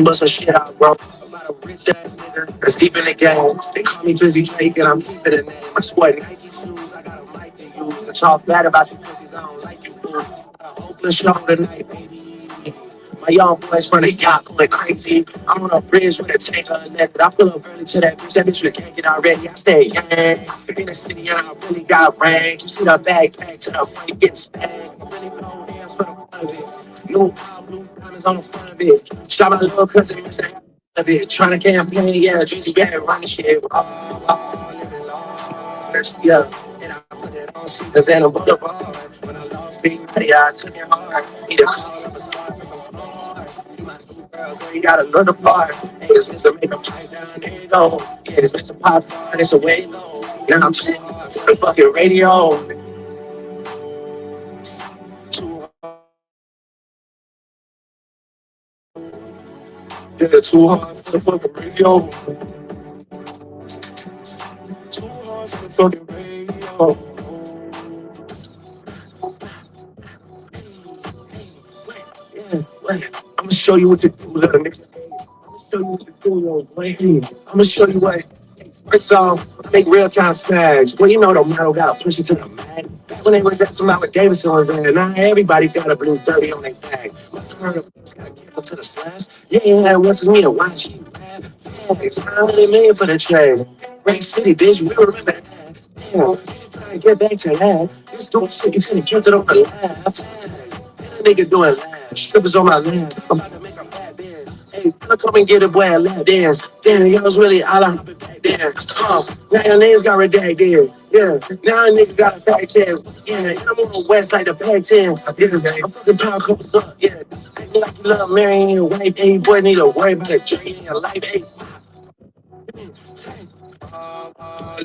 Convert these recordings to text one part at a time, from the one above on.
But some shit out, bro. I'm about a rich ass nigga that's deep in the game. They call me Drizzy Drake and I'm deep in the name. I swear Nike shoes, I got a mic to use. To talk bad about you pussies, I don't like you, fool. Got a hopeless show tonight, baby. My young boys from the yacht going crazy. I'm on a bridge with a tank unnected. I pull up early to that bitch. That bitch with can't get already. I stay young in the city and I really got rank. You see the backpack to the front, you get spanked. Really blow hands for the fun of it. New car, blue diamonds on the front of it. Shot my little cousin, miss of it. Trying to campaign, yeah, Drizzy, yeah, run the shit. Living large, yeah. And I put it on Cedars and a boulevard. When I lost Big Daddy, I took it hard. Need a call up a star for some hard. You my new girl, you got another part. Hey, it's Mr. Make a pipe down, there you go. Yeah, it's Mr. Pop, it's a way to go. Now I'm too hard for the fucking radio. Too yeah, too hard for the fucking radio. Too hard for the fucking radio. Yeah, wait. I'ma show you what to do, little nigga. I'ma show you what to do, yo. Wait. I'ma show you what. First off, make real time snags. Well, you know the model got push it to the mag. Back when they was at some Albert Davidson was there, now everybody's got a blue 30 on their bag. Must have heard of this got canceled to the slash. You ain't had once with me and watch you. It's 900 million for the trade. Great City, bitch, we remember that. Damn, trying to get back to that. This dope shit, you could've kept it on the left. Nigga doing laps, strippers on my lap. I'm about to make a bad dance. Hey, come and get a boy a lap dance. Damn, y'all was really all I back then. Now your names got redacted. Yeah, now a nigga got a fact check. Yeah, I'm on the west like the Pac 10. Yeah, I'm fucking power couples up. Yeah, acting like you love marrying your wife. Hey, boy, need to worry about a journey in your life. Hey,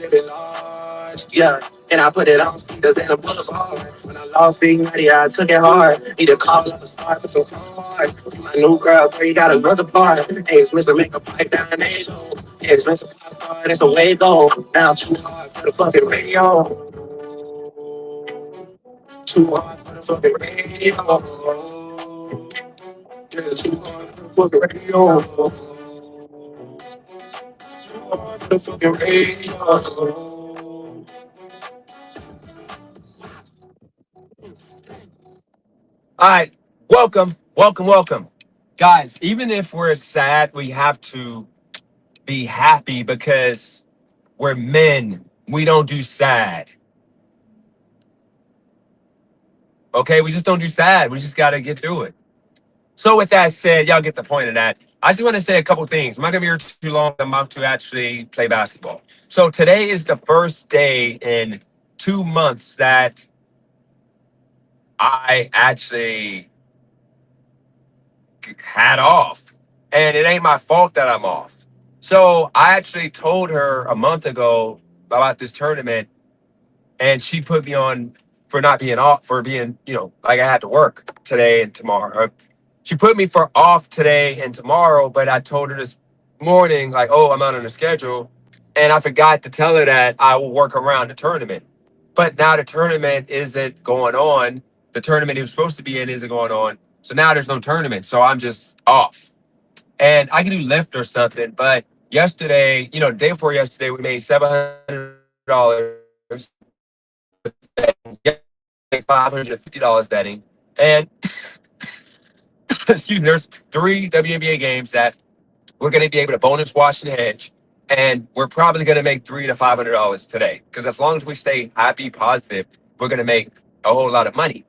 living large, yeah. And I put it on speakers and a boulevard. When I lost Big Daddy, I took it hard. Need to call up a star for some hard. My new girl, girl, you got another part. Hey, it's Mr. Make a pipe down there. Yeah, it's Mr. Pop Star, and it's a way to go. Now too hard for the fucking radio. Too hard for the fucking radio. Yeah, too hard for the fucking radio. Too hard for the fucking radio. All right, welcome. Guys, even if we're sad, we have to be happy because we're men. We don't do sad. Okay, we just don't do sad. We just got to get through it. So with that said, y'all get the point of that. I just want to say a couple things. I'm not going to be here too long. I'm about to actually play basketball. So today is the first day in 2 months that I actually had off. And it ain't my fault that I'm off. So I actually told her a month ago about this tournament, and she put me on for not being off, for being, like I had to work today and tomorrow. She put me for off today and tomorrow, but I told her this morning, like, oh, I'm not on the schedule. And I forgot to tell her that I will work around the tournament. But now the tournament isn't going on. The tournament he was supposed to be in isn't going on. So now there's no tournament. So I'm just off. And I can do Lyft or something. But yesterday, the day before yesterday, we made $700 betting, $550 betting. And excuse me, there's 3 WNBA games that we're going to be able to bonus wash and hedge. And we're probably going to make $300 to $500 today. Because as long as we stay happy, positive, we're going to make a whole lot of money.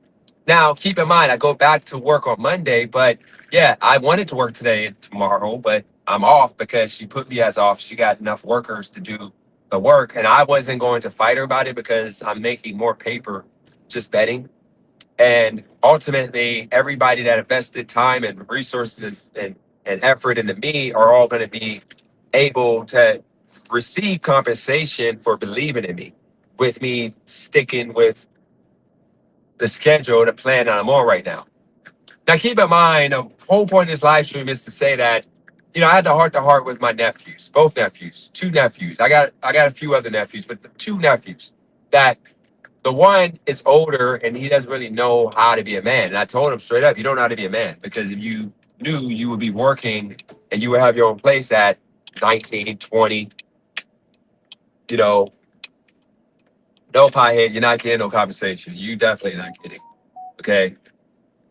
Now, keep in mind, I go back to work on Monday, but yeah, I wanted to work today and tomorrow, but I'm off because she put me as off. She got enough workers to do the work, and I wasn't going to fight her about it because I'm making more paper just betting. And ultimately, everybody that invested time and resources and effort into me are all going to be able to receive compensation for believing in me, with me sticking with the schedule, the plan that I'm on right now. Now, keep in mind, the whole point of this live stream is to say that, I had the heart to heart with my nephews, both nephews, 2 nephews. I got a few other nephews, but the 2 nephews that the one is older and he doesn't really know how to be a man. And I told him straight up, you don't know how to be a man, because if you knew you would be working and you would have your own place at 19, 20, you know, no piehead, you're not getting no compensation. You definitely not getting. Okay.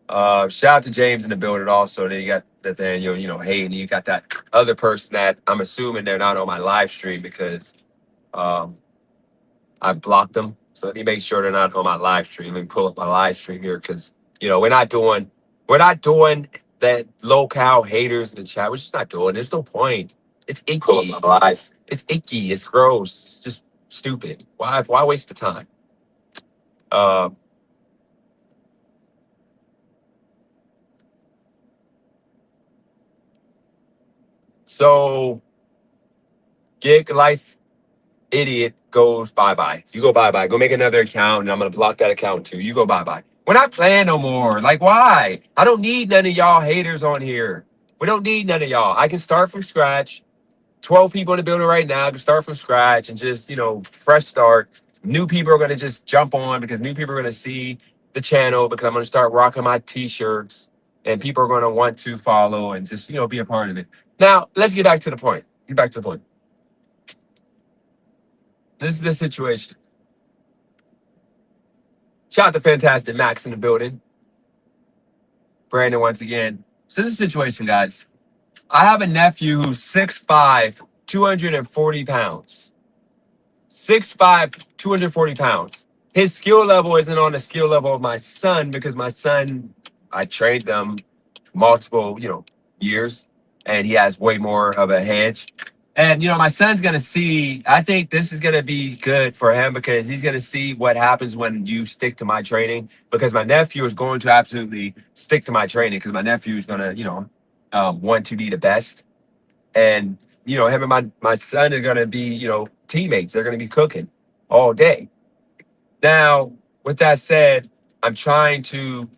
Shout out to James in the building also. Then you got Nathaniel, Hayden. You got that other person that I'm assuming they're not on my live stream because um, I blocked them. So let me make sure they're not on my live stream. Let me pull up my live stream here because we're not doing that low-cal haters in the chat. We're just not doing. There's no point. It's Pull up icky. my life. It's icky. It's gross. It's just stupid. Why waste the time? Um, so gig life idiot goes bye-bye. You go bye-bye. Go make another account, and I'm gonna block that account too. You go bye-bye. We're not playing no more. Like, why? I don't need none of y'all haters on here. We don't need none of y'all. I can start from scratch. 12 people in the building right now. I can start from scratch and just, fresh start. New people are gonna just jump on because new people are gonna see the channel because I'm gonna start rocking my t-shirts and people are gonna want to follow and just, be a part of it. Now, let's get back to the point. Get back to the point. This is the situation. Shout out to Fantastic Max in the building. Brandon once again. So this is the situation, guys. I have a nephew who's 6'5", 240 pounds. 6'5", 240 pounds. His skill level isn't on the skill level of my son because my son, I trained them multiple, years, and he has way more of a hedge. And, my son's going to see, I think this is going to be good for him because he's going to see what happens when you stick to my training because my nephew is going to absolutely stick to my training because my nephew is going to, want to be the best. And, him and my son are going to be, teammates. They're going to be cooking all day. Now, with that said, I'm trying to,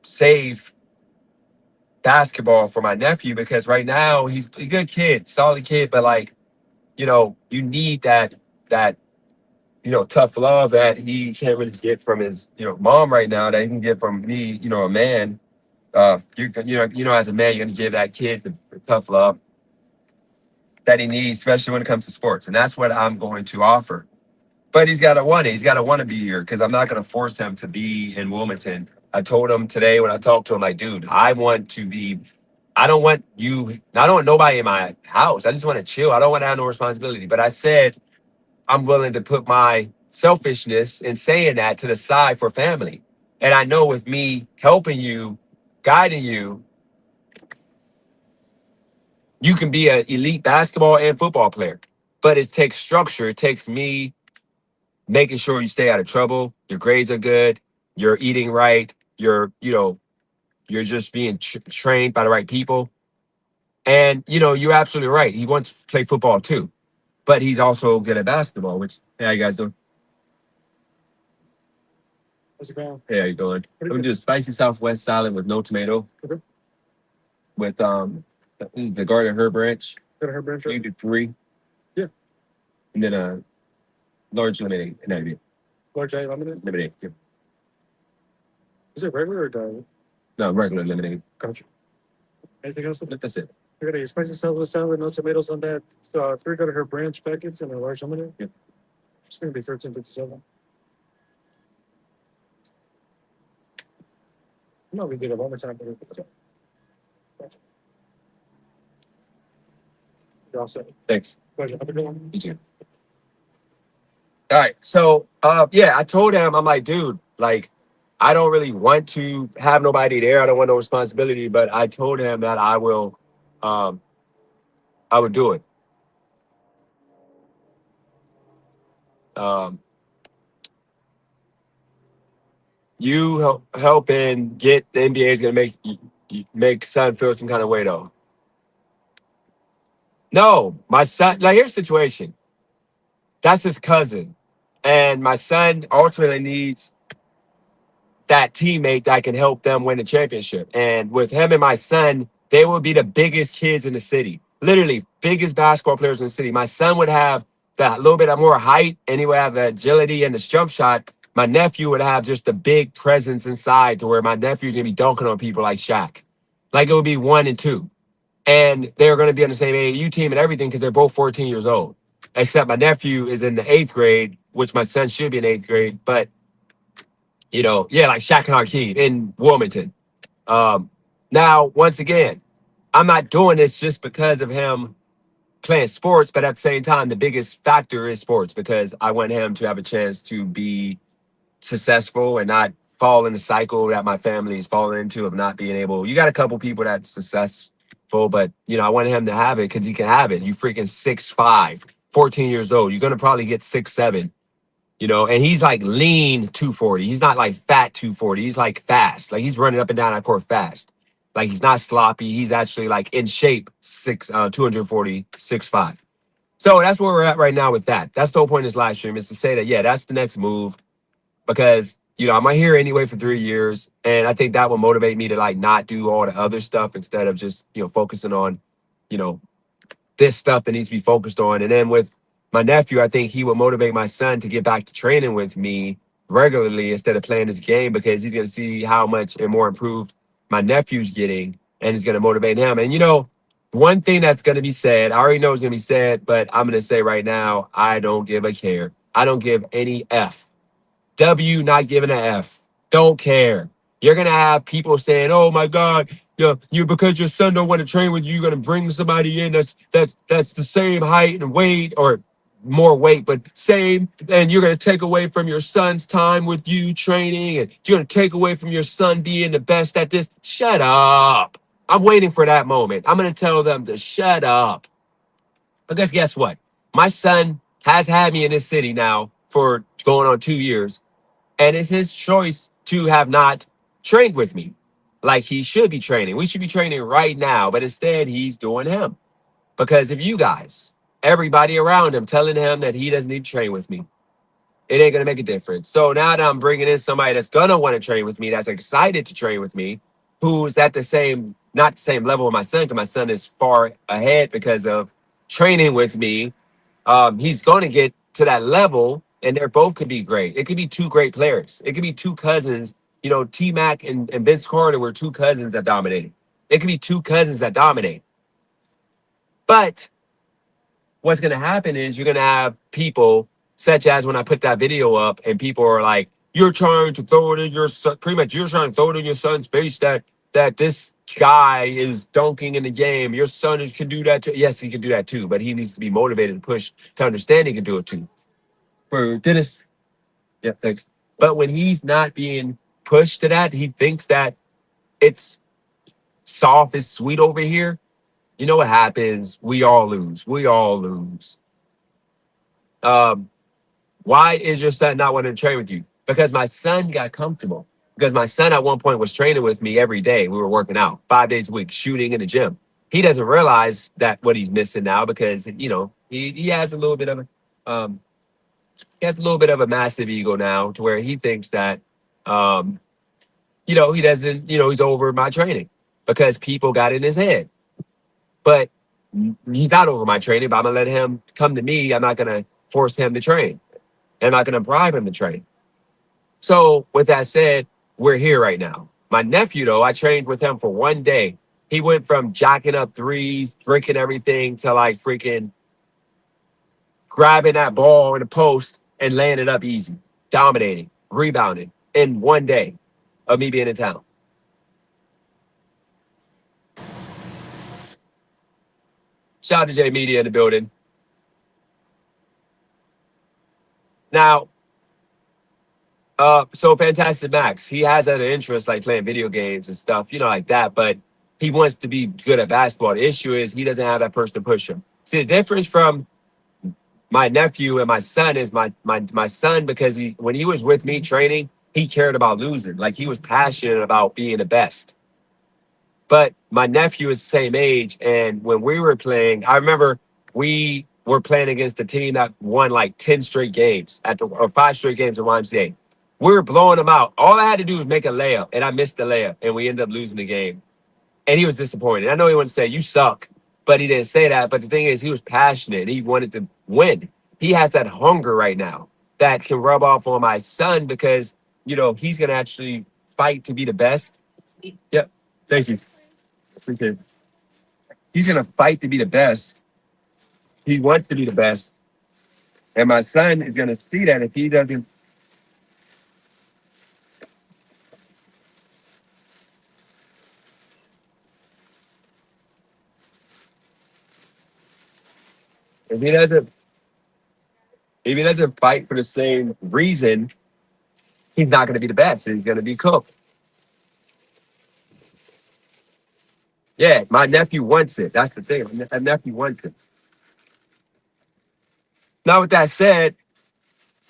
save basketball for my nephew because right now he's a good kid, solid kid, but you need that tough love that he can't really get from his mom right now that he can get from me, a man. As a man, you're gonna give that kid the tough love that he needs, especially when it comes to sports, and that's what I'm going to offer. But he's got to want it. He's got to want to be here because I'm not going to force him to be in Wilmington. I told him today when I talked to him, like, dude, I don't want nobody in my house. I just want to chill. I don't want to have no responsibility. But I said, I'm willing to put my selfishness in saying that to the side for family. And I know with me helping you, guiding you, you can be an elite basketball and football player. But it takes structure. It takes me making sure you stay out of trouble, your grades are good, you're eating right, you're just being trained by the right people. And, you're absolutely right. He wants to play football too, but he's also good at basketball, which, hey, how you guys doing? How's it going? Hey, how you doing? I'm going to do a spicy Southwest salad with no tomato. Okay. With this is the garden herb ranch. Got a herb ranch. You do 3. Yeah. And then a large lemonade. And that'd be it. Large eye lemonade. Lemonade. Yeah. Is it regular or diet? No, regular lemonade. Gotcha. Anything else? That's it. I got a spicy salad, no tomatoes on that. 3 got herb ranch packets and a large lemonade. Yeah. It's gonna be $13.57. No, we did it one more time. Gotcha. You're all set. Thanks. Pleasure. Have a good one. You too. All right. So, yeah, I told him, I'm like, dude, like, I don't really want to have nobody there. I don't want no responsibility, but I told him that I would do it. You helping get the NBA is gonna make son feel some kind of way though. No, my son, like, here's the situation. That's his cousin. And my son ultimately needs that teammate that can help them win the championship. And with him and my son, they will be the biggest kids in the city. Literally, biggest basketball players in the city. My son would have that little bit of more height, and he would have the agility and the jump shot. My nephew would have just a big presence inside to where my nephew's going to be dunking on people like Shaq. Like it would be 1 and 2. And they're going to be on the same AAU team and everything because they're both 14 years old. Except my nephew is in the 8th grade, which my son should be in 8th grade. But, yeah, like Shaq and Hakeem in Wilmington. Now, once again, I'm not doing this just because of him playing sports, but at the same time, the biggest factor is sports because I want him to have a chance to be successful and not fall in the cycle that my family is falling into of not being able. You got a couple people that's successful, but I want him to have it because he can have it. You freaking 6'5", 14 years old. You're gonna probably get 6'7", and he's like lean 240. He's not like fat 240. He's like fast. Like he's running up and down that court fast. Like he's not sloppy. He's actually like in shape, 240, 6'5". So that's where we're at right now with that. That's the whole point of this live stream is to say that, yeah, that's the next move because, I'm here anyway for 3 years. And I think that will motivate me to like not do all the other stuff instead of just, focusing on, this stuff that needs to be focused on. And then with my nephew, I think he will motivate my son to get back to training with me regularly instead of playing this game because he's going to see how much and more improved my nephew's getting and it's going to motivate him. And, one thing that's going to be said, I already know it's going to be said, but I'm going to say right now, I don't give a care. I don't give any F. W not giving a F. Don't care. You're going to have people saying, oh my God, you because your son don't want to train with you, you're going to bring somebody in that's the same height and weight or more weight, but same, and you're going to take away from your son's time with you training and you're going to take away from your son being the best at this. Shut up. I'm waiting for that moment. I'm going to tell them to shut up. Because guess what? My son has had me in this city now for going on 2 years. And it's his choice to have not trained with me like he should be training. We should be training right now. But instead, he's doing him. Because if you guys, everybody around him telling him that he doesn't need to train with me, it ain't going to make a difference. So now that I'm bringing in somebody that's going to want to train with me, that's excited to train with me, who's at not the same level with my son, because my son is far ahead because of training with me. He's going to get to that level, and they're both could be great. It could be two great players. It could be two cousins. T-Mac and Vince Carter were two cousins that dominated. It could be two cousins that dominate. But what's going to happen is you're going to have people such as when I put that video up and people are like, you're trying to throw it in your son, pretty much you're trying to throw it in your son's face that this guy is dunking in the game. Your son can do that too. Yes, he can do that too, but he needs to be motivated and pushed to understand he can do it too. For Dennis. Yeah, thanks. But when he's not being pushed to that, he thinks that it's soft, it's sweet over here. You know what happens? We all lose. We all lose. Why is your son not wanting to train with you? Because my son got comfortable. Because my son at one point was training with me every day. We were working out 5 days a week, shooting in the gym. He doesn't realize that what he's missing now because he has a little bit of a massive ego now to where he thinks that he doesn't he's over my training because people got in his head. But he's not over my training. But I'm gonna let him come to me. I'm not gonna force him to train. I'm not gonna bribe him to train. So with that said, we're here right now. My nephew, though, I trained with him for 1 day. He went from jacking up threes, breaking everything to like freaking grabbing that ball in the post and laying it up easy, dominating, rebounding in 1 day of me being in town. Shout out to J Media in the building. Now, so Fantastic Max, he has other interests like playing video games and stuff, like that, but he wants to be good at basketball. The issue is he doesn't have that person to push him. See, the difference from my nephew and my son is my son, because when he was with me training, he cared about losing. Like he was passionate about being the best. But my nephew is the same age, and when we were playing, I remember we were playing against a team that won like 10 straight games or 5 straight games at YMCA. We were blowing them out. All I had to do was make a layup, and I missed the layup, and we ended up losing the game. And he was disappointed. I know he wouldn't say, you suck, but he didn't say that. But the thing is, he was passionate. He wanted to win. He has that hunger right now that can rub off on my son because, he's going to actually fight to be the best. Yep. Thank you. because he's gonna fight to be the best. He wants to be the best, and my son is gonna see that if he doesn't. If he doesn't, if he doesn't fight for the same reason, he's not going to be the best. He's going to be cooked. Yeah, my nephew wants it. That's the thing. My nephew wants it. Now, with that said,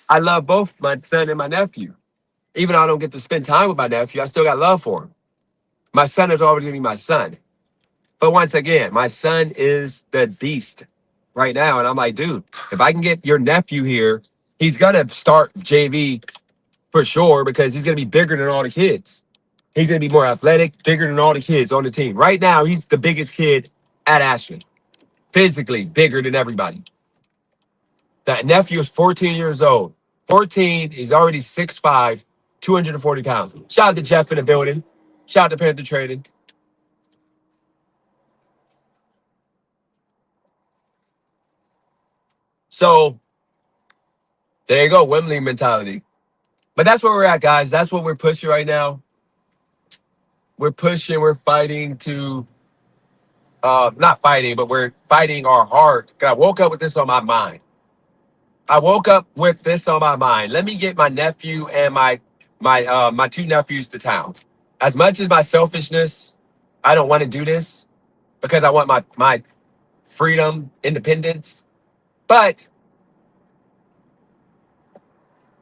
I love both my son and my nephew. Even though I don't get to spend time with my nephew, I still got love for him. My son is always going to be my son. But once again, my son is the beast right now. And I'm like, dude, if I can get your nephew here, he's going to start JV for sure because he's going to be bigger than all the kids. He's going to be more athletic, bigger than all the kids on the team. Right now, he's the biggest kid at Ashland. Physically bigger than everybody. That nephew is 14 years old. 14, he's already 6'5", 240 pounds. Shout out to Jeff in the building. Shout out to Panther Trading. So, there you go, Wembley mentality. But that's where we're at, guys. That's what we're pushing right now. We're pushing, we're fighting to, not fighting, but we're fighting our heart. I woke up with this on my mind. Let me get my nephew and my two nephews to town. As much as my selfishness, I don't want to do this because I want my freedom, independence. But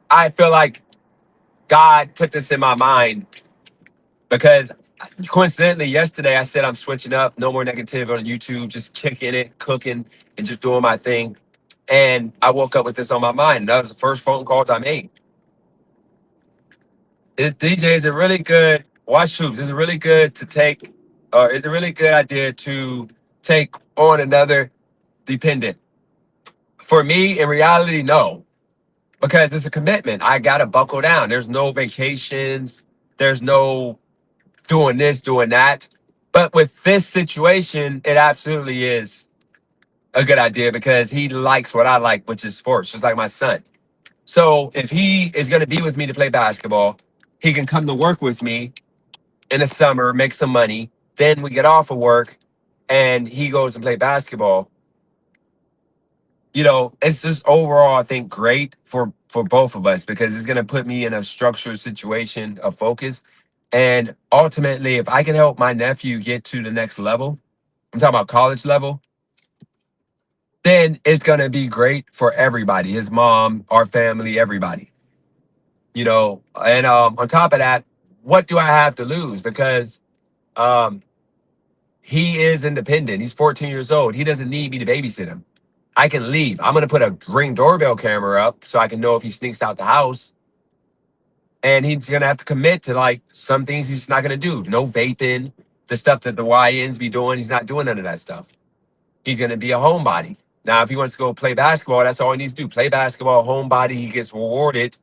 I feel like God put this in my mind because coincidentally yesterday I said I'm switching up, no more negative on YouTube, just kicking it, cooking, and just doing my thing. And I woke up with this on my mind. That was the first phone calls I made. DJ, is it really good? Watch Hoops. Is it really good to take, or is it a really good idea to take on another dependent? For me, in reality, no. Because it's a commitment. I got to buckle down. There's no vacations. There's no doing this, doing that. But with this situation, it absolutely is a good idea because he likes what I like, which is sports, just like my son. So if he is going to be with me to play basketball, he can come to work with me in the summer, make some money. Then we get off of work and he goes and play basketball. You know, it's just overall, I think, great for both of us because it's going to put me in a structured situation of focus. And ultimately, if I can help my nephew get to the next level, I'm talking about college level, then it's going to be great for everybody, his mom, our family, everybody. You know, and on top of that, what do I have to lose? Because he is independent. He's 14 years old. He doesn't need me to babysit him. I can leave. I'm going to put a Ring doorbell camera up so I can know if he sneaks out the house. And he's going to have to commit to like some things he's not going to do. No vaping, the stuff that the YNs be doing. He's not doing none of that stuff. He's going to be a homebody. Now, if he wants to go play basketball, that's all he needs to do. Play basketball, homebody. He gets rewarded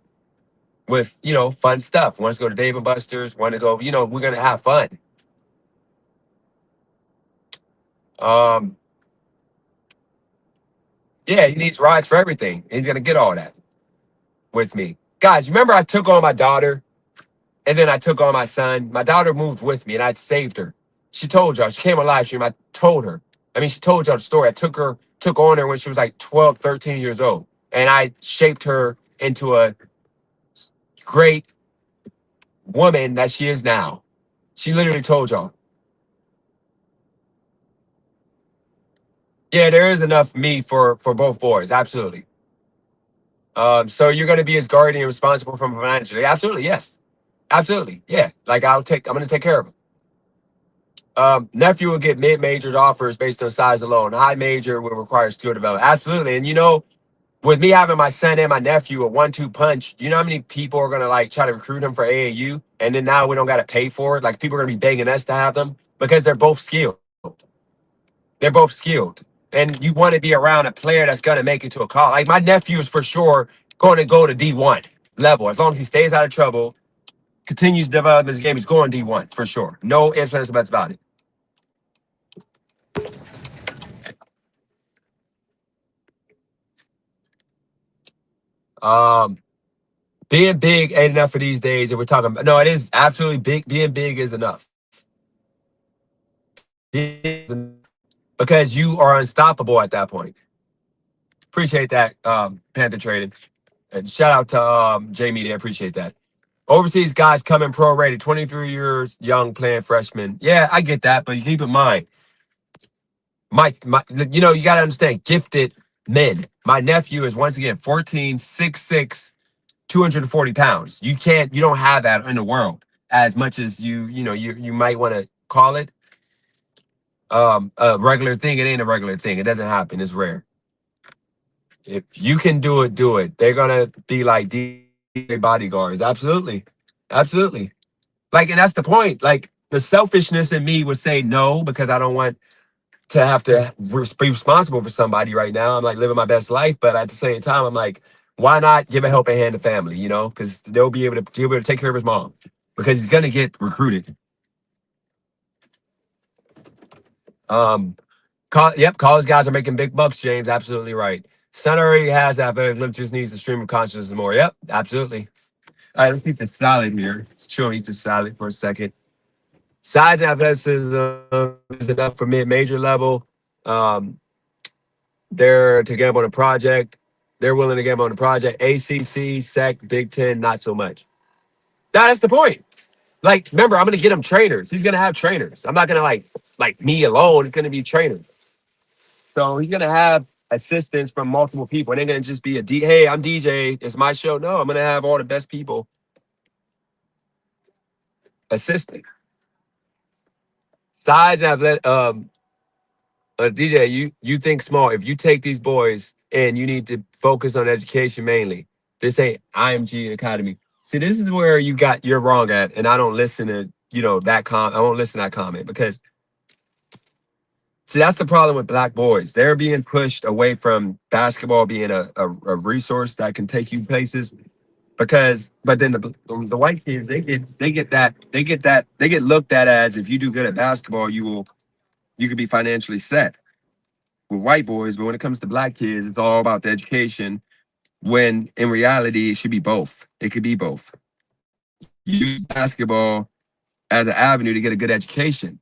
with, you know, fun stuff. Wants to go to Dave & Buster's, want to go, you know, we're going to have fun. Yeah, he needs rides for everything. He's going to get all that with me. Guys, remember I took on my daughter and then I took on my son. My daughter moved with me and I saved her. She told y'all, she came on live stream. I told her. I mean, she told y'all the story. I took on her when she was like 12, 13 years old. And I shaped her into a great woman that she is now. She literally told y'all. Yeah, there is enough me for both boys. Absolutely. So you're going to be his guardian, responsible for him financially. Absolutely. Yes. Absolutely. Yeah. Like I'm going to take care of him. Nephew will get mid-majors offers based on size alone. High major will require skill development. Absolutely. And you know, with me having my son and my nephew a 1-2 punch, you know how many people are going to like try to recruit him for AAU? And then now we don't got to pay for it. Like people are going to be begging us to have them because they're both skilled. They're both skilled. And you want to be around a player that's going to make it to a college. Like my nephew is for sure going to go to D1 level. As long as he stays out of trouble, continues to develop his game, he's going D1 for sure. No ifs, ands, or buts about it. Um, being big ain't enough for these days. And we're talking about, no, it is absolutely big. Being big is enough. Because you are unstoppable at that point. Appreciate that, Panther Trading. And shout out to J Media. Appreciate that. Overseas guys coming pro rated, 23 years young, playing freshman. Yeah, I get that, but you keep in mind, you got to understand, gifted men. My nephew is once again 14, 6'6", 240 pounds. You don't have that in the world as much as you might want to call it a regular thing. It ain't a regular thing. It doesn't happen. It's rare. If you can do it, do it. They're gonna be like DJ bodyguards. Absolutely, absolutely. Like, and that's the point. Like, the selfishness in me would say no because I don't want to have to be responsible for somebody right now. I'm like living my best life, but at the same time, I'm like, why not give a helping hand to family? Because he'll be able to take care of his mom because he's gonna get recruited. College guys are making big bucks. James, absolutely right. Son already has athletic look, just needs to stream of consciousness more. Yep, absolutely. All right, let's eat the salad here. Let's chill and eat the salad for a second. Size and athleticism is enough for mid-major level. They're to gamble on a project. They're willing to gamble on a project. ACC, SEC, Big Ten, not so much. That's the point. Like, remember, I'm going to get him trainers. He's going to have trainers. I'm not going to like me alone. It's going to be trainers. So he's going to have assistants from multiple people. It ain't going to just be hey, I'm DJ. It's my show. No, I'm going to have all the best people assisting. Size and athletic, DJ, you think small. If you take these boys and you need to focus on education mainly, this ain't IMG Academy. See, this is where you're wrong at, and I don't listen to I won't listen to that comment because see, that's the problem with black boys. They're being pushed away from basketball being a resource that can take you places. But then the white kids they get looked at as if you do good at basketball you could be financially set with white boys, but when it comes to black kids, it's all about the education. When in reality, it should be both. It could be both. Use basketball as an avenue to get a good education.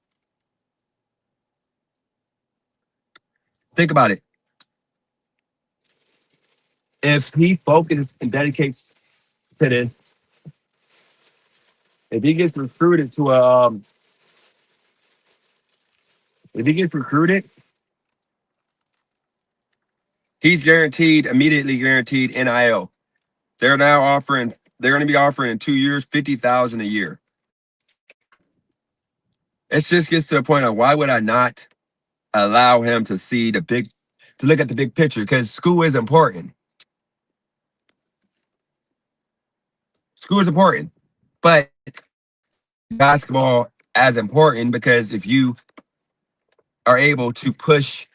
Think about it. If he focuses and dedicates to this, if he gets recruited to if he gets recruited, he's immediately guaranteed NIL. They're going to be offering in 2 years, $50,000 a year. It just gets to the point of why would I not allow him to look at the big picture? Because school is important. School is important, but basketball as important because if you are able to push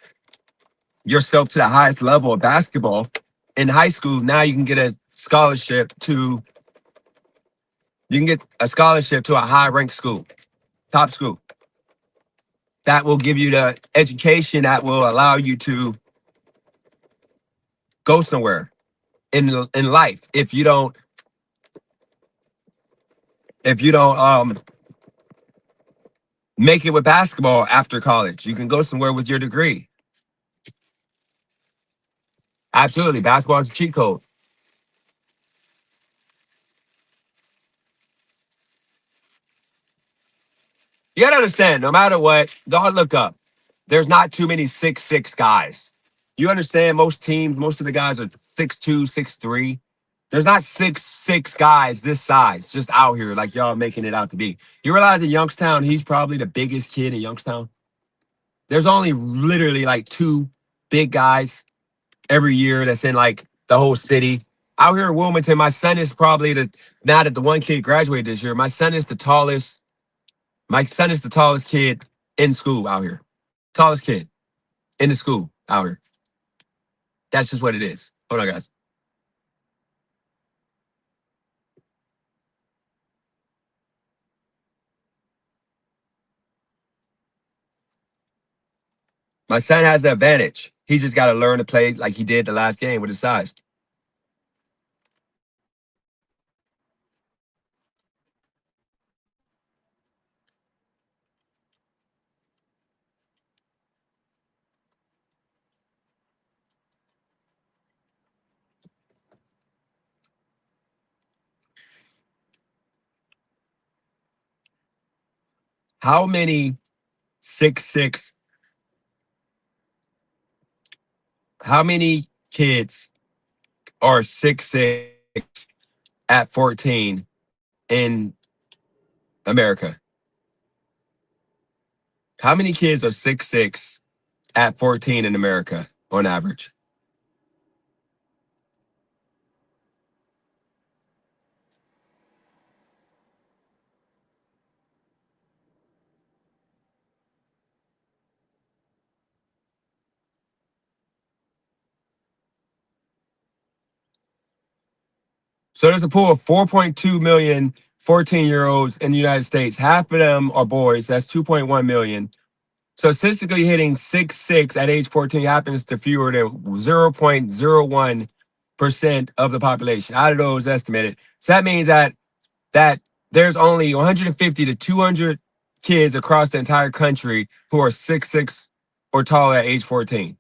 yourself to the highest level of basketball in high school, now you can get a scholarship to a high-ranked school, top school. That will give you the education that will allow you to go somewhere in life. If you don't make it with basketball after college, you can go somewhere with your degree. Absolutely, basketball is a cheat code. You gotta understand, no matter what, don't look up. There's not too many 6'6" guys. You understand? Most of the guys are 6'2", 6'3". There's not 6'6" guys this size just out here like y'all making it out to be. You realize in Youngstown, he's probably the biggest kid in Youngstown. There's only literally like 2 big guys every year that's in like the whole city. Out here in Wilmington, my son is probably now that the one kid graduated this year, my son is the tallest kid in school out here. Tallest kid in the school out here. That's just what it is. Hold on, guys. My son has the advantage. He just got to learn to play like he did the last game with his size. How many 6'6"? How many kids are 6'6" at 14 in America? How many kids are 6'6" at 14 in America on average? So there's a pool of 4.2 million 14-year-olds in the United States. Half of them are boys. That's 2.1 million. So statistically hitting 6'6" at age 14 happens to fewer than 0.01% of the population out of those estimated. So that means that there's only 150 to 200 kids across the entire country who are 6'6" or taller at age 14.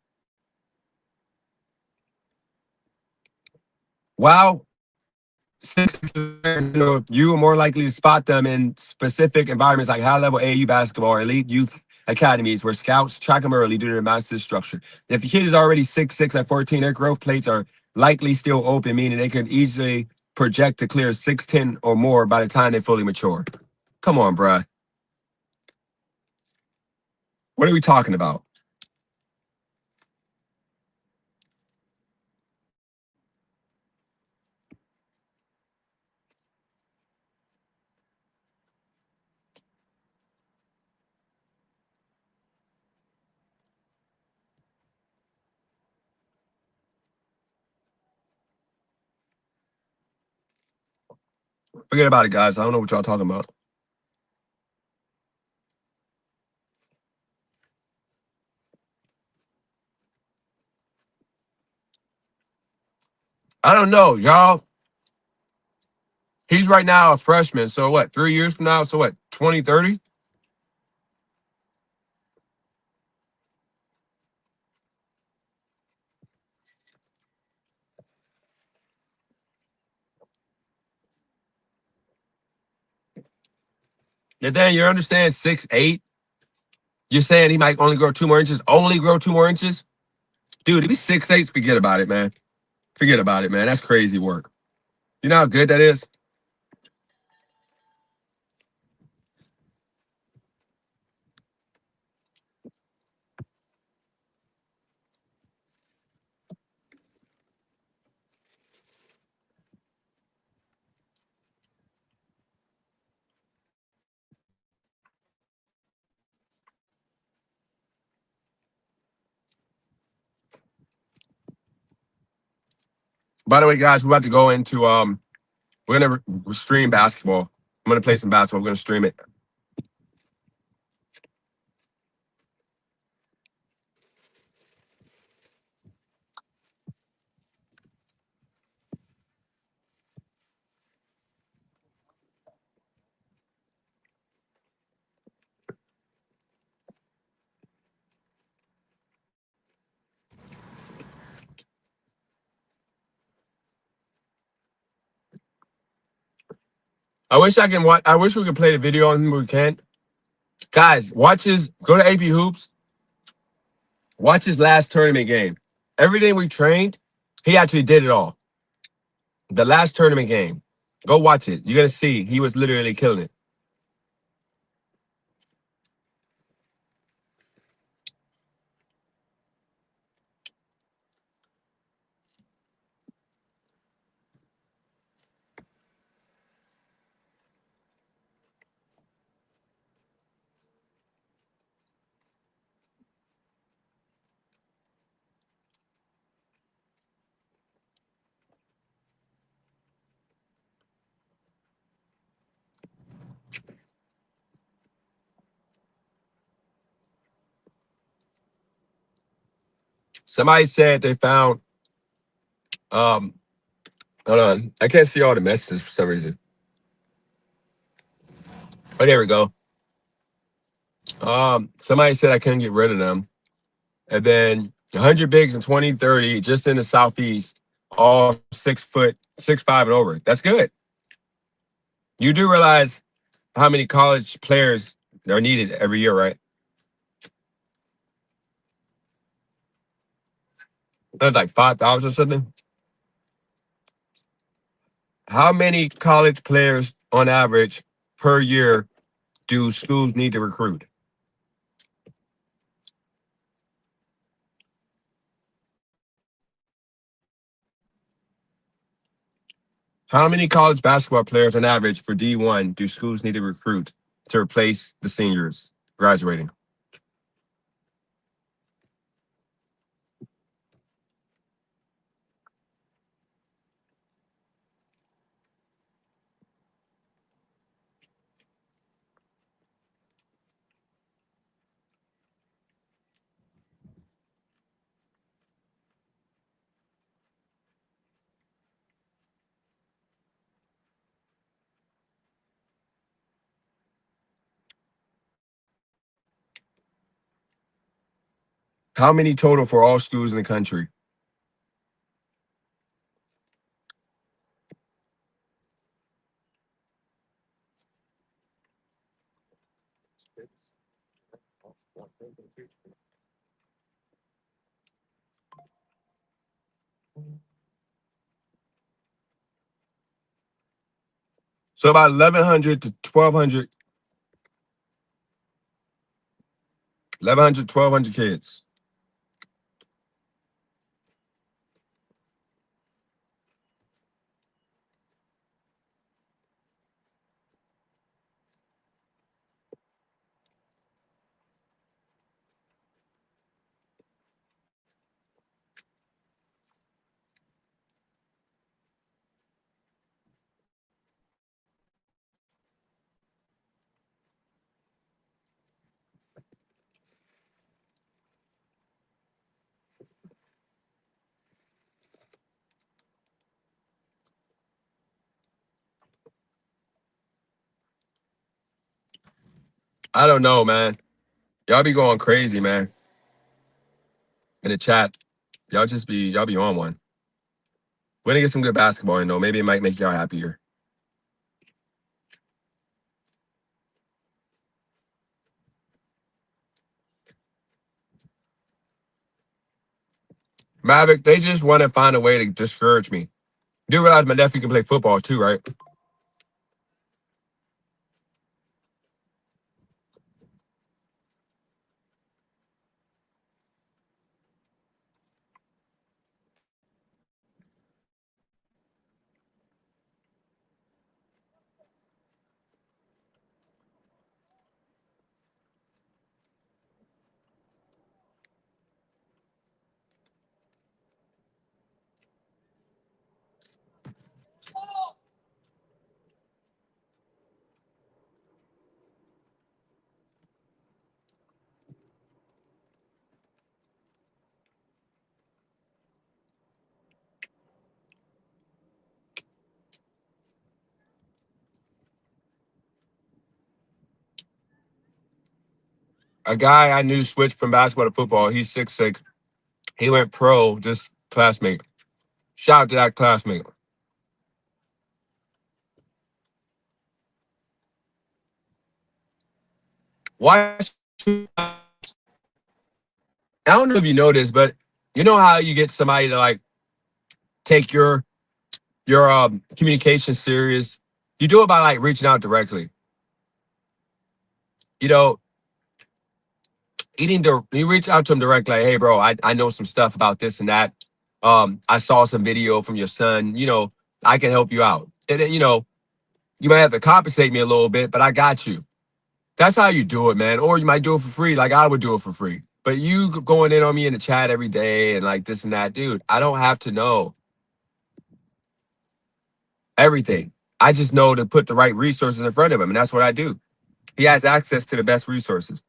Wow. You are more likely to spot them in specific environments like high-level AAU basketball or elite youth academies where scouts track them early due to their massive structure. If the kid is already 6'6" at 14, their growth plates are likely still open, meaning they could easily project to clear 6'10" or more by the time they fully mature. Come on, bruh. What are we talking about? Forget about it, guys. I don't know what y'all talking about. I don't know, y'all. He's right now a freshman. So what, 3 years from now? So what, 2030? And then you understand 6'8"? You're saying he might only grow 2 more inches? Only grow 2 more inches? Dude, if he's 6'8", forget about it, man. Forget about it, man. That's crazy work. You know how good that is? By the way, guys, we're about to go into we're gonna stream basketball. I'm gonna play some basketball. We're gonna stream it. I wish we could play the video on him, but we can't. Guys, go to AP Hoops. Watch his last tournament game. Everything we trained, he actually did it all. The last tournament game. Go watch it. You're gonna see he was literally killing it. Somebody said they found hold on. I can't see all the messages for some reason. Oh, there we go. Somebody said I couldn't get rid of them. And then 100 bigs in 2030 just in the Southeast, all 6'5" and over. That's good. You do realize how many college players They're needed every year, right? That's like 5,000 or something. How many college players on average per year do schools need to recruit? How many college basketball players on average for D1 do schools need to recruit to replace the seniors graduating? How many total for all schools in the country? So about 1,100 to 1,200, 1,100, 1,200 kids. I don't know, man. Y'all be going crazy, man. In the chat, y'all be on one. We're gonna get some good basketball in though. Maybe it might make y'all happier. Maverick, they just want to find a way to discourage me. You do realize my nephew can play football too, right? A guy I knew switched from basketball to football. He's 6'6". He went pro, just classmate. Shout out to that classmate. Why? I don't know if you know this, but you know how you get somebody to like take your communication serious. You do it by like reaching out directly. You know, you reach out to them directly, like, hey, bro, I know some stuff about this and that. I saw some video from your son. You know, I can help you out. And then, you might have to compensate me a little bit, but I got you. That's how you do it, man. Or you might do it for free, like I would do it for free. But you going in on me in the chat every day and like this and that, dude, I don't have to know everything. I just know to put the right resources in front of him, and that's what I do. He has access to the best resources.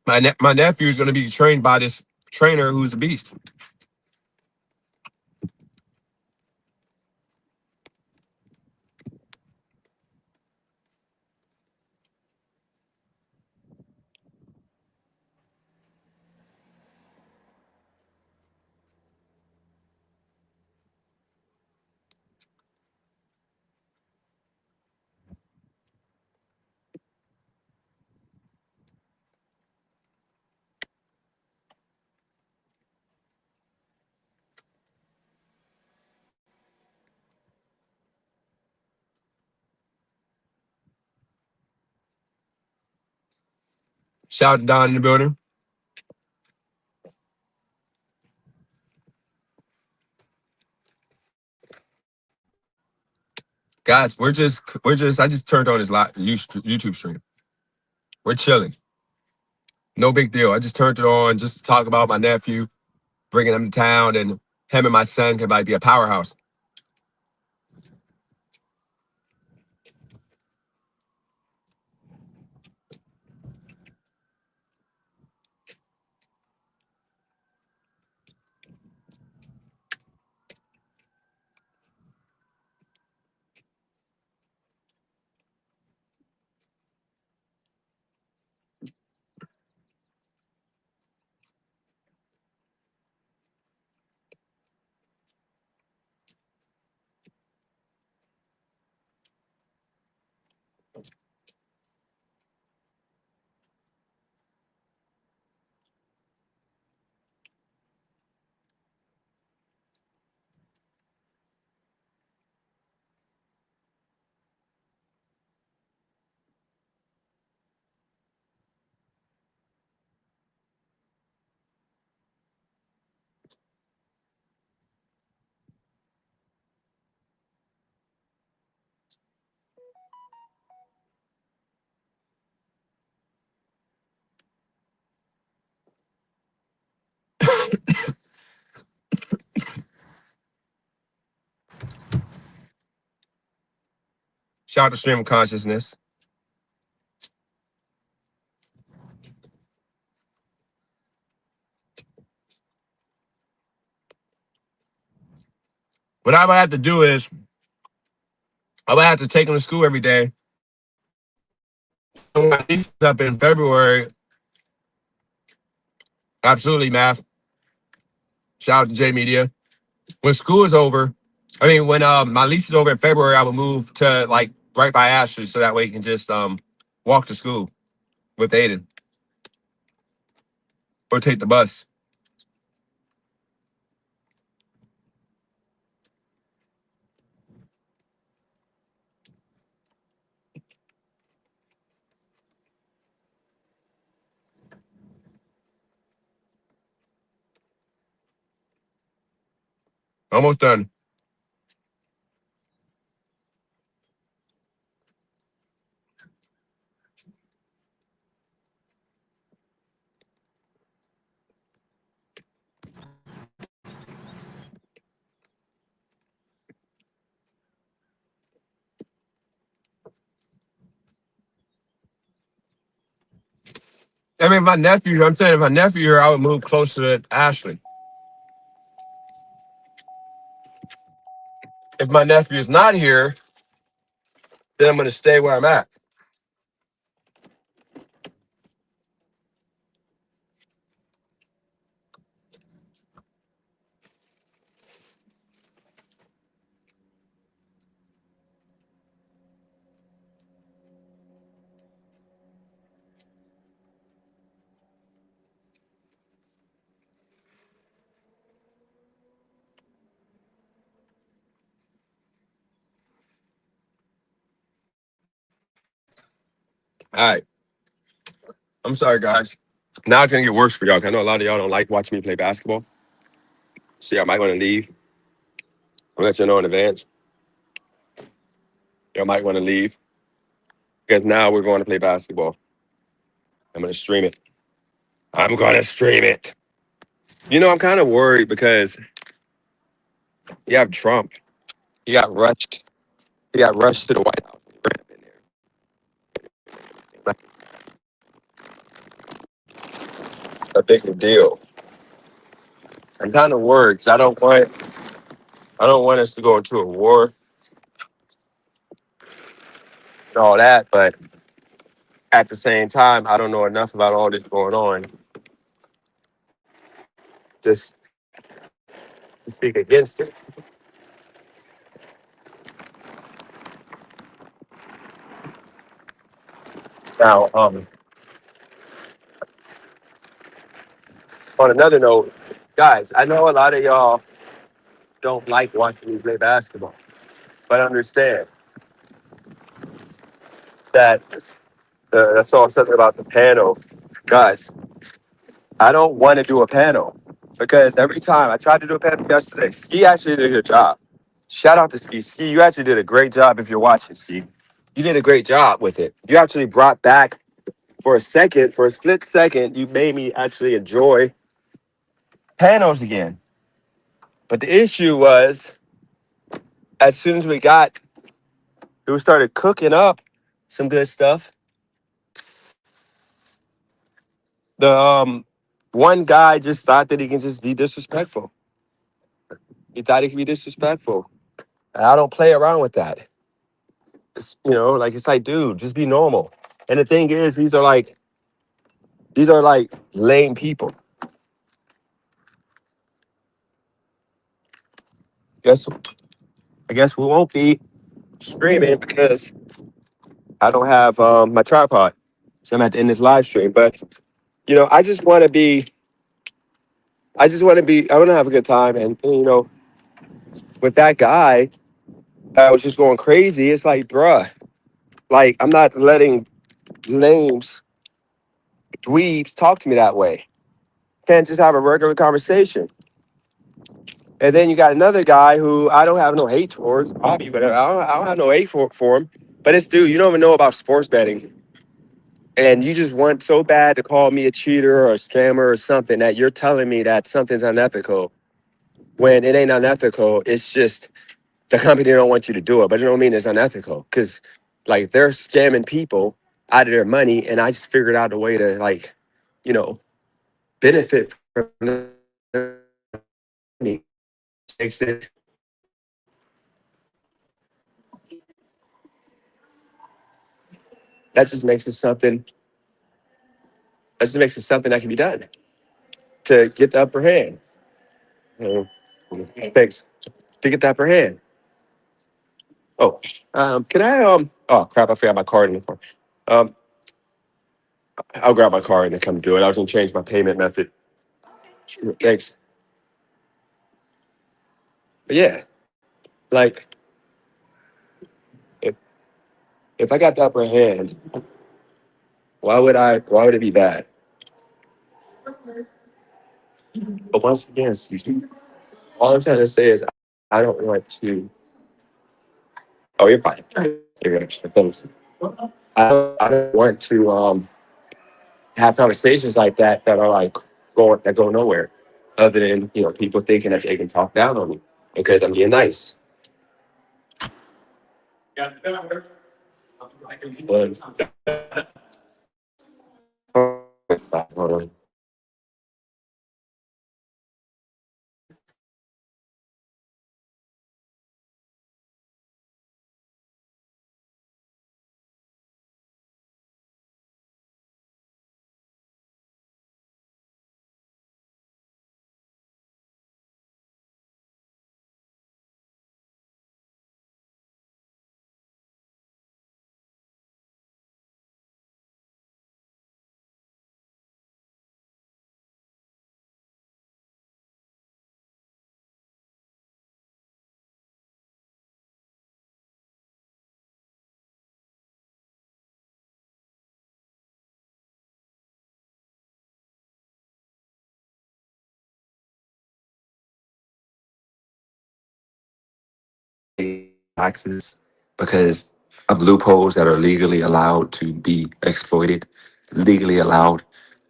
My nephew is going to be trained by this trainer who's a beast. Shout out to Don in the building. Guys, I just turned on this YouTube stream. We're chilling. No big deal. I just turned it on just to talk about my nephew, bringing him to town, and him and my son can like be a powerhouse. Shout out to Stream of Consciousness. What I would have to do is I would have to take him to school every day. When my niece is up in February. Absolutely, math. Shout out to J Media. When school is over, when my lease is over in February, I would move to like right by Ashley, so that way he can just walk to school with Aiden or take the bus. Almost done. If my nephew, I'm saying if my nephew here, I would move closer to Ashley. If my nephew is not here, then I'm going to stay where I'm at. All right. I'm sorry, guys. Now it's going to get worse for y'all. 'Cause I know a lot of y'all don't like watching me play basketball. So y'all might want to leave. I'll let you know in advance. Y'all might want to leave. Because now we're going to play basketball. I'm going to stream it. I'm going to stream it. I'm kind of worried because you have Trump. He got rushed. He got rushed to the White House. He ran up in there. A big deal. I'm kind of worried because I don't want us to go into a war and all that, but at the same time, I don't know enough about all this going on just to speak against it. Now, on another note, guys, I know a lot of y'all don't like watching me play basketball, but understand that I saw something about the panel Guys, I don't want to do a panel because every time I tried to do a panel yesterday, Ski actually did a good job. Shout out to Ski. Ski, you actually did a great job if you're watching, Ski. You did a great job with it. You actually brought back for a second, for a split second, you made me actually enjoy panels again. But the issue was, as soon as we started cooking up some good stuff, the one guy just thought that he can just be disrespectful. He thought he could be disrespectful. And I don't play around with that. It's like, dude, just be normal. And the thing is, these are like lame people. Guess I guess we won't be streaming because I don't have my tripod. So I'm at the end of this live stream. But I just want to be. I want to have a good time, and with that guy that was just going crazy. It's like, bruh, like I'm not letting lames, dweebs talk to me that way. Can't just have a regular conversation. And then you got another guy who I don't have no hate towards, Bobby, but I don't have no hate for him. But it's dude, you don't even know about sports betting. And you just want so bad to call me a cheater or a scammer or something that you're telling me that something's unethical when it ain't unethical. It's just the company don't want you to do it, but it don't mean it's unethical because like they're scamming people out of their money, and I just figured out a way to you know, benefit from their money. Makes it that just makes it something. That just makes it something that can be done to get the upper hand. You know, thanks to get the upper hand. Oh, can I? Oh crap! I forgot my card in the car. Um, I'll grab my card and then come do it. I was gonna change my payment method. Sure, thanks. But yeah, like if if I got the upper hand, why would I? Why would it be bad? But once again, excuse me, all I'm trying to say is I don't want to. Oh, you're fine. You're good. Thanks. I don't want to have conversations like that are like go nowhere, other than people thinking that they can talk down on me because I'm being nice. But, hold on. Taxes because of loopholes that are legally allowed to be exploited, legally allowed.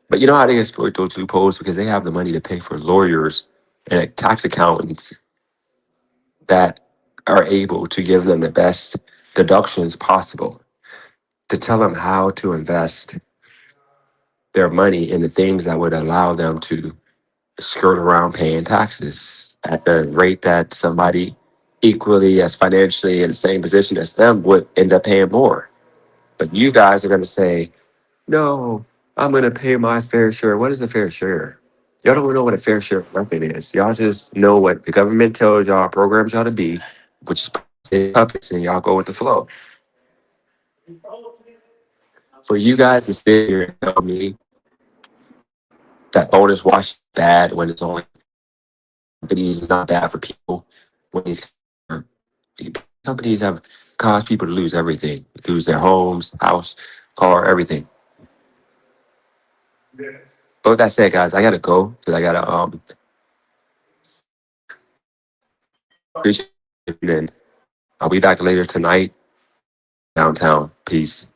But you know how they exploit those loopholes because they have the money to pay for lawyers and tax accountants that are able to give them the best deductions possible to tell them how to invest their money in the things that would allow them to skirt around paying taxes at the rate that somebody equally as financially in the same position as them would end up paying more. But you guys are going to say, no, I'm going to pay my fair share. What is a fair share? Y'all don't know what a fair share of nothing is. Y'all just know what the government tells y'all, programs y'all to be, which is puppets, and y'all go with the flow. For you guys to sit here and tell me that bonus wash is bad when it's only companies is not bad for people, when these companies have caused people to lose everything, lose their homes, house, car, everything. But with that said, guys, I gotta go because I gotta appreciate it. And I'll be back later tonight downtown. Peace.